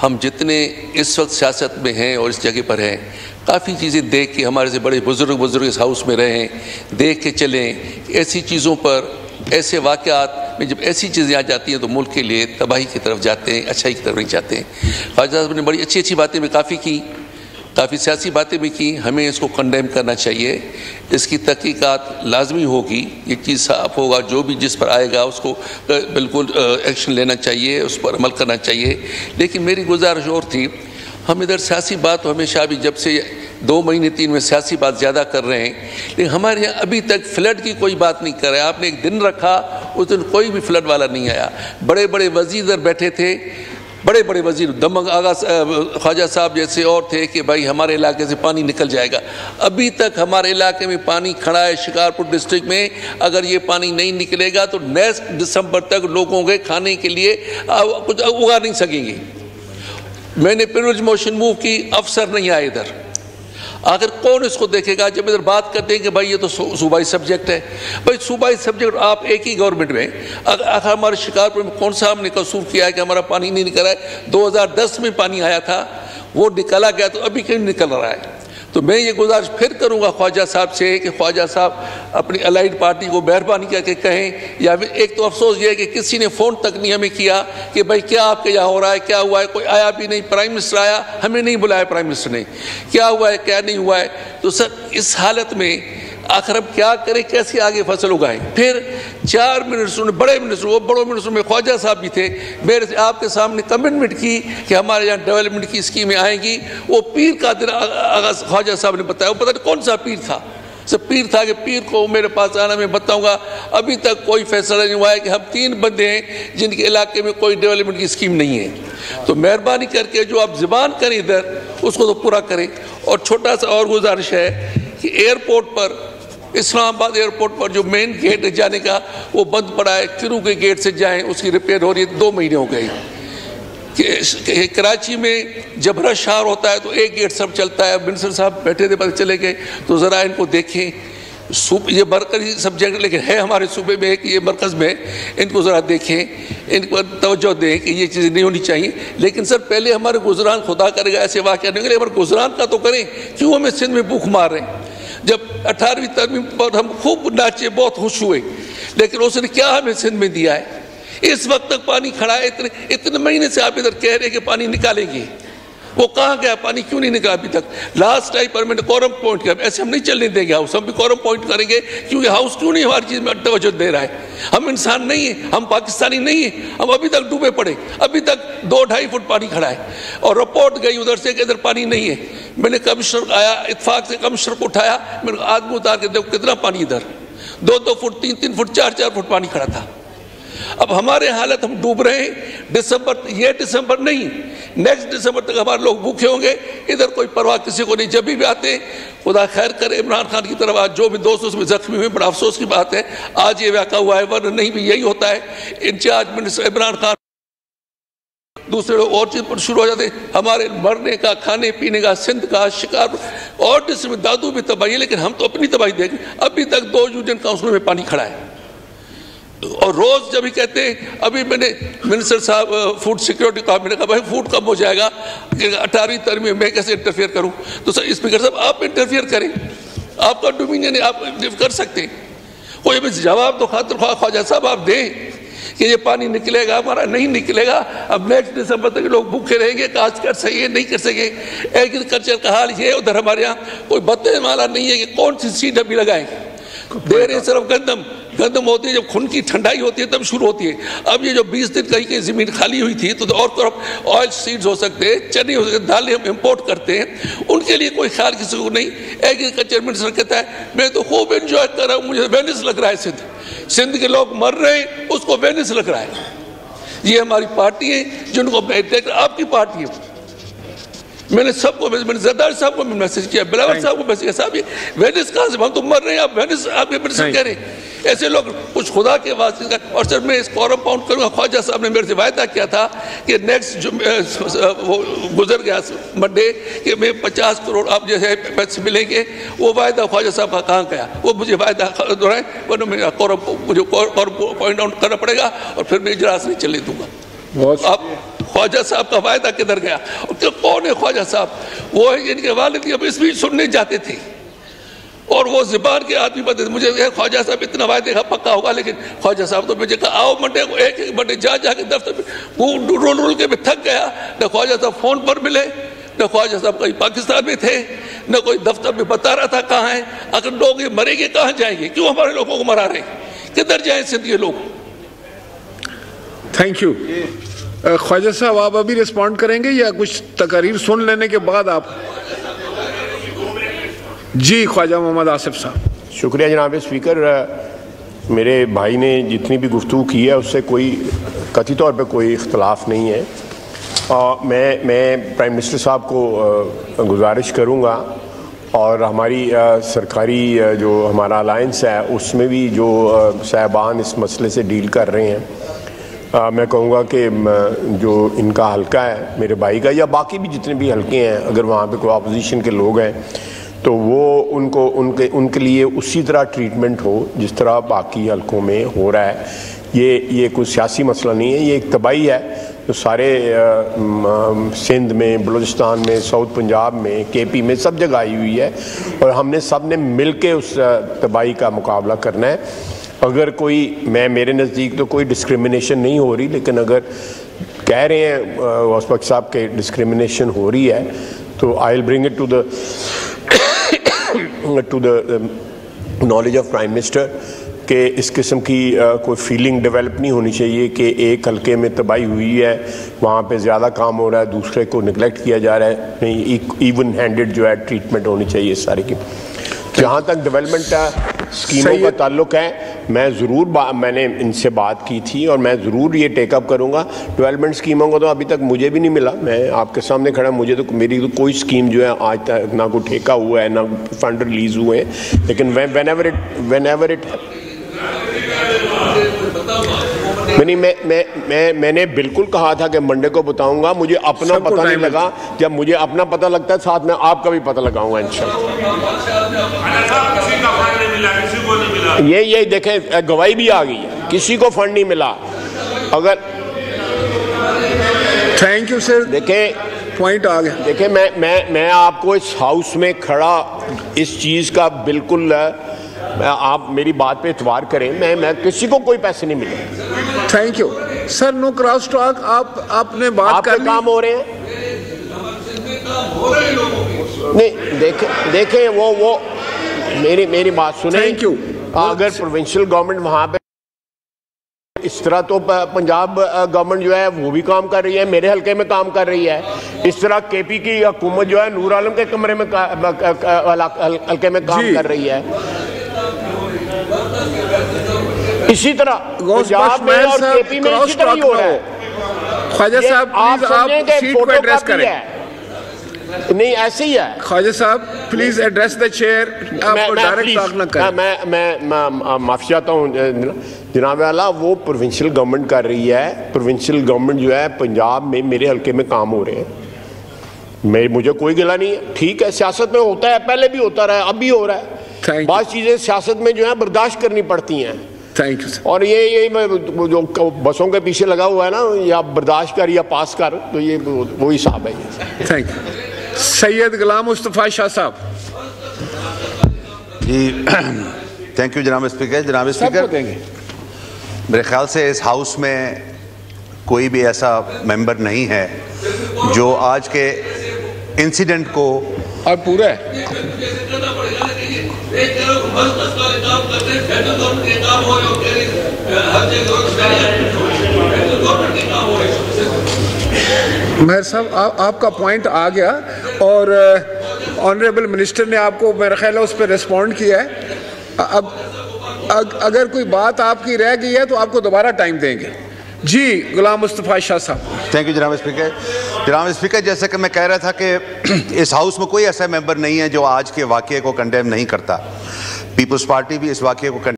हम जितने इस वक्त सियासत में हैं और इस जगह पर हैं, काफ़ी चीज़ें देख के, हमारे से बड़े बुज़ुर्ग इस हाउस में रहे हैं, देख के चलें। ऐसी चीज़ों पर, ऐसे वाक़यात में जब ऐसी चीज़ें आ जाती हैं तो मुल्क के लिए तबाही की तरफ जाते हैं, अच्छाई की तरफ नहीं जाते हैं। ख्वाजा साहब ने बड़ी अच्छी बातें भी काफ़ी की, काफ़ी सियासी बातें भी की। हमें इसको कंडेम करना चाहिए, इसकी तहकीकात लाजमी होगी, ये चीज़ साफ होगा, जो भी जिस पर आएगा उसको बिल्कुल एक्शन लेना चाहिए, उस पर अमल करना चाहिए। लेकिन मेरी गुजारिश और थी, हम इधर सियासी बात तो हमेशा भी जब से 2 महीने 3 में सियासी बात ज़्यादा कर रहे हैं, लेकिन हमारे यहाँ अभी तक फ्लड की कोई बात नहीं कर रहा है। आपने एक दिन रखा, उस दिन कोई भी फ्लड वाला नहीं आया। बड़े बड़े वज़ीर इधर बैठे थे, बड़े बड़े वज़ीर, दमक आगा ख्वाजा साहब जैसे और थे कि भाई हमारे इलाके से पानी निकल जाएगा। अभी तक हमारे इलाके में पानी खड़ा है। शिकारपुर डिस्ट्रिक्ट में अगर ये पानी नहीं निकलेगा तो नेक्स्ट दिसंबर तक लोगों के खाने के लिए कुछ उगा नहीं सकेंगे। मैंने प्रिविलेज मोशन मूव की, अफसर नहीं आए इधर। आखिर कौन इसको देखेगा जब इधर बात करते हैं कि भाई ये तो सूबाई सब्जेक्ट है। भाई सूबाई सब्जेक्ट आप एक ही गवर्नमेंट में, अगर हमारे शिकारपुर में कौन सा हमने कसूर किया है कि हमारा पानी नहीं निकला है? 2010 में पानी आया था, वो निकला गया, तो अभी क्यों निकल रहा है? तो मैं ये गुजारिश फिर करूँगा ख्वाजा साहब से कि ख्वाजा साहब अपनी अलाइड पार्टी को मेहरबानी करके कहें, या फिर एक तो अफसोस ये है कि किसी ने फ़ोन तक नहीं हमें किया कि भाई क्या आपके यहाँ हो रहा है, क्या हुआ है। कोई आया भी नहीं, प्राइम मिनिस्टर आया, हमें नहीं बुलाया प्राइम मिनिस्टर ने, क्या हुआ है क्या नहीं हुआ है। तो सर इस हालत में आखिर अब क्या करें, कैसे आगे फसल उगाएं? फिर 4 मिनिस्टरों ने, बड़े मिनिस्टर, वो बड़े मिनिस्टर में ख्वाजा साहब भी थे, मेरे से आपके सामने कमिटमेंट की कि हमारे यहाँ डेवलपमेंट की स्कीमें आएंगी। वो पीर का दिन ख्वाजा साहब ने बताया, वो पता नहीं कौन सा पीर था, सब पीर था कि पीर को मेरे पास आना, मैं बताऊंगा। अभी तक कोई फैसला नहीं हुआ है कि हम 3 बंदे हैं जिनके इलाके में कोई डेवलपमेंट की स्कीम नहीं है। तो मेहरबानी करके जो आप ज़बान करें इधर, उसको तो पूरा करें। और छोटा सा और गुजारिश है कि एयरपोर्ट पर, इस्लामाबाद एयरपोर्ट पर जो मेन गेट है जाने का, वो बंद पड़ा है। किरू के गेट से जाएं, उसकी रिपेयर हो रही है, 2 महीने हो गए। कि कराची में जब रश आवर होता है तो एक गेट सब चलता है। मिनिस्टर साहब बैठे थे, पता चले गए, तो ज़रा इनको देखें। ये मरकज़ी सब्जेक्ट लेकिन है हमारे सूबे में कि ये मरकज़ में, इनको ज़रा देखें, इन पर तवज्जो दें कि ये चीज़ें नहीं होनी चाहिए। लेकिन सर पहले हमारे गुजरान, खुदा करेगा ऐसे वाक़या नहीं, हमारे गुजरान का तो करें। क्यों हमें सिंध में भूख मार रहे हैं? जब 18वीं तरमीम पर हम खूब नाचे, बहुत खुश हुए, लेकिन उसने क्या हमें सिंध में दिया है? इस वक्त तक पानी खड़ा है। इतने महीने से आप इधर कह रहे हैं कि पानी निकालेंगे, वो कहाँ गया पानी? क्यों नहीं निकाला अभी तक? लास्ट टाइम पर मैंने कोरम पॉइंट किया, ऐसे हम नहीं चलने देंगे हाउस, हम भी कोरम पॉइंट करेंगे। क्योंकि हाउस क्यों नहीं हमारी चीज़ में तवज्जो दे रहा है? हम इंसान नहीं है, हम पाकिस्तानी नहीं है, हम अभी तक डूबे पड़े। अभी तक 2-2.5 फुट पानी खड़ा है और रिपोर्ट गई उधर से कि इधर पानी नहीं है। मैंने कमिश्नर आया, इत्फाक से कमिश्नर को उठाया, मैंने आदमी उतार के देखो कितना पानी इधर, 2-2 फुट, 3-3 फुट, 4-4 फुट पानी खड़ा था। अब हमारे हालत, हम डूब रहे हैं। दिसंबर, ये दिसंबर नहीं, नेक्स्ट दिसंबर तक हमारे लोग भूखे होंगे। इधर कोई परवाह किसी को नहीं। जब भी आते, खुदा खैर करे, इमरान खान की तरफ आज जो भी दोस्त उसमें जख्मी हुए, बड़ा अफसोस की बात है आज ये वाक़ा हुआ है, वरना नहीं भी यही होता है। इंचार्ज मिनिस्टर इमरान खान, दूसरे लोग और चीज़ पर शुरू हो जाते। हमारे मरने का, खाने पीने का, सिंध का शिकार और डिस्ट्रिक्ट में दादू भी तबाही है, लेकिन हम तो अपनी तबाही देख। अभी तक 2 यूनियन काउंसिल में पानी खड़ा है। और रोज़ जब भी कहते हैं, अभी मैंने मिनिस्टर साहब फूड सिक्योरिटी का, मैंने कहा भाई फूड कम हो जाएगा, 18वीं तरमीम में मैं कैसे इंटरफेयर करूं? तो सर स्पीकर साहब आप इंटरफेयर करें, आपका डोमिनियन है, आप कर सकते हैं। कोई भी जवाब तो खातिर ख्वाजा साहब आप दें कि ये पानी निकलेगा, हमारा नहीं निकलेगा। अब नेक्स्ट दिसंबर तक लोग भूखे रहेंगे, काज कर सके नहीं कर सके। एग्रीकल्चर का हाल ये, उधर हमारे यहाँ कोई बत्ते वाला नहीं है कि कौन सी सीड अभी लगाएंगे। दे रहे सिर्फ गंदम होती है, जब खून की ठंडाई होती है तब शुरू होती है। अब ये जो 20 दिन कहीं की ज़मीन खाली हुई थी, तो और तरफ ऑयल सीड्स हो सकते हैं, चने हो सकते हैं, दालें हम इम्पोर्ट करते हैं, उनके लिए कोई ख्याल किसी को नहीं। एग्रीकल्चर मिनिस्टर कहता है मैं तो खूब एंजॉय कर रहा हूँ, मुझे वेनिस लग रहा है। सिंध के लोग मर रहे हैं, उसको वेनिस लग रहा है। ये हमारी पार्टी है जिनको आपकी पार्टी है। मैंने सबको, मैंने जरदारी साहब को मैसेज किया, बिलावल साहब को मैसेज किया, साहब ये वेनिस कहाँ से, हम तो मर रहे हैं, आप वेनिस आप मिनिस्टर कह रहे हैं। ऐसे लोग कुछ खुदा के वास्ते का। और सर मैं इस कोरम पाउंड करूँगा, ख्वाजा साहब ने मेरे से वायदा किया था कि नेक्स्ट वो गुजर गया मंडे कि मैं 50 करोड़ आप जैसे पैसे मिलेंगे। वो वायदा ख्वाजा साहब का कहाँ गया? वो मुझे वायदा दोहराए, वरना मैं मुझे कोरम पॉइंट आउट करना पड़ेगा और फिर मैं इजलास नहीं चलने दूंगा। आप ख्वाजा साहब का वायदा किधर गया? कौन है ख्वाजा साहब? वो है जिनके वालिद की अब स्पीच सुनने जाते थे और वो ज़बान के आदमी बनते थे। मुझे ख्वाजा साहब इतना वायदे का पक्का होगा, लेकिन ख्वाजा साहब तो मुझे कहा आओ मंडे को एक मंडे जाके दफ्तर में वो रोल के मैं थक गया। न ख्वाजा साहब फ़ोन पर मिले, न ख्वाजा साहब कहीं पाकिस्तान में थे, न कोई दफ्तर में बता रहा था कहाँ है। अगर लोग ये मरेंगे कहाँ जाएंगे? क्यों हमारे लोगों को मरा रहे? किधर जाए सिंध के लोग? Thank you. ख्वाजा साहब आप अभी रिस्पॉन्ड करेंगे या कुछ तकरीर सुन लेने के बाद आप? जी ख्वाजा मोहम्मद आसिफ साहब। शुक्रिया जनाब स्पीकर। मेरे भाई ने जितनी भी गुफ्तगू की है उससे कोई कथित तौर पे कोई इख्तलाफ नहीं है। मैं प्राइम मिनिस्टर साहब को गुजारिश करूँगा और हमारी सरकारी जो हमारा अलायंस है उसमें भी जो साहबान इस मसले से डील कर रहे हैं, मैं कहूँगा कि जो इनका हल्का है मेरे भाई का या बाकी भी जितने भी हल्के हैं, अगर वहाँ पे कोई अपोजिशन के लोग हैं तो वो उनके लिए उसी तरह ट्रीटमेंट हो जिस तरह बाकी हल्कों में हो रहा है। ये कोई सियासी मसला नहीं है, ये एक तबाही है जो सारे सिंध में, बलूचिस्तान में, साउथ पंजाब में, केपी में सब जगह आई हुई है और हमने सब ने मिल के उस तबाही का मुकाबला करना है। अगर कोई मेरे नज़दीक तो कोई डिस्क्रिमिनेशन नहीं हो रही, लेकिन अगर कह रहे हैं वॉसपक साहब के डिस्क्रिमिनेशन हो रही है तो I will bring it to the knowledge of prime minister कि इस किस्म की कोई फीलिंग डेवलप नहीं होनी चाहिए कि एक हल्के में तबाही हुई है, वहाँ पे ज़्यादा काम हो रहा है, दूसरे को निगलेक्ट किया जा रहा है। नहीं, इवन हैंडेड जो है ट्रीटमेंट होनी चाहिए इस सारी की। जहाँ तक डेवलपमेंट स्कीमों का ताल्लुक है, मैंने इनसे बात की थी और मैं ज़रूर ये टेकअप करूँगा। डेवलपमेंट स्कीमों को तो अभी तक मुझे भी नहीं मिला, मैं आपके सामने खड़ा, मुझे तो मेरी तो कोई स्कीम जो है आज तक ना कोई ठेका हुआ है ना फंड रिलीज़ हुए हैं। लेकिन whenever it मैंने बिल्कुल कहा था कि मंडे को बताऊंगा। मुझे अपना पता नहीं लगा, जब मुझे अपना पता लगता है साथ में आपका भी पता लगाऊंगा इंशाल्लाह। ये देखें गवाही भी आ गई है, किसी को फंड नहीं मिला। अगर थैंक यू सर, देखें पॉइंट आ गया। देखें मैं आपको इस हाउस में खड़ा इस चीज़ का बिल्कुल आप मेरी बात पे इतवार करें, मैं किसी को कोई पैसे नहीं मिले। Thank you sir. No cross talk. आपने बात कर ली। काम हो रहे हैं नहीं, देखें वो मेरी बात सुने। Thank you. अगर प्रोविंशियल गवर्नमेंट वहाँ पे इस तरह, तो पंजाब गवर्नमेंट जो है वो भी काम कर रही है, मेरे हल्के में काम कर रही है। इस तरह केपी की हुकूमत जो है नूर आलम के कमरे में हल्के में काम कर रही है। इसी तरह पंजाब में और केपी में इसी तरह ही हो रहा है। ख्वाजा साहब प्लीज आप सीट को एड्रेस करें। नहीं ऐसे ही है। Khwaja Sahab please address the chair. आप डायरेक्ट टॉक ना करें। मैं माफी चाहता हूँ जनाब आला, वो प्रोविंशियल गवर्नमेंट कर रही है। प्रोविंशियल गवर्नमेंट जो है पंजाब में मेरे हल्के में काम हो रहे हैं, मुझे कोई गिला नहीं है। ठीक है, सियासत में होता है, पहले भी होता रहा है, अब भी हो रहा है। बहुत चीजें सियासत में जो है बर्दाश्त करनी पड़ती हैं। Thank you. और ये जो बसों के पीछे लगा हुआ है ना, या बर्दाश्त कर या पास कर, तो ये वो हिसाब है। Thank you. सैयद गुलाम मुस्तफ़ा शाह साहब। जी थैंक यू जनाब स्पीकर। जनाब स्पीकर, मेरे ख्याल से इस हाउस में कोई भी ऐसा मेंबर नहीं है जो आज के इंसिडेंट को और पूरा है मेहर साहब, आपका पॉइंट आ गया और ऑनरेबल मिनिस्टर ने आपको मेरा ख्याल है उस पर रिस्पॉन्ड किया है। अब अगर कोई बात आपकी रह गई है तो आपको दोबारा टाइम देंगे। जी गुलाम मुस्तफ़ा शाह साहब। थैंक यू जनाब स्पीकर। जनाब स्पीकर, जैसे कि मैं कह रहा था कि इस हाउस में कोई ऐसा मेंबर नहीं है जो आज के वाक़ये को कंडेम नहीं करता। पीपल्स पार्टी भी इस वाक़ये को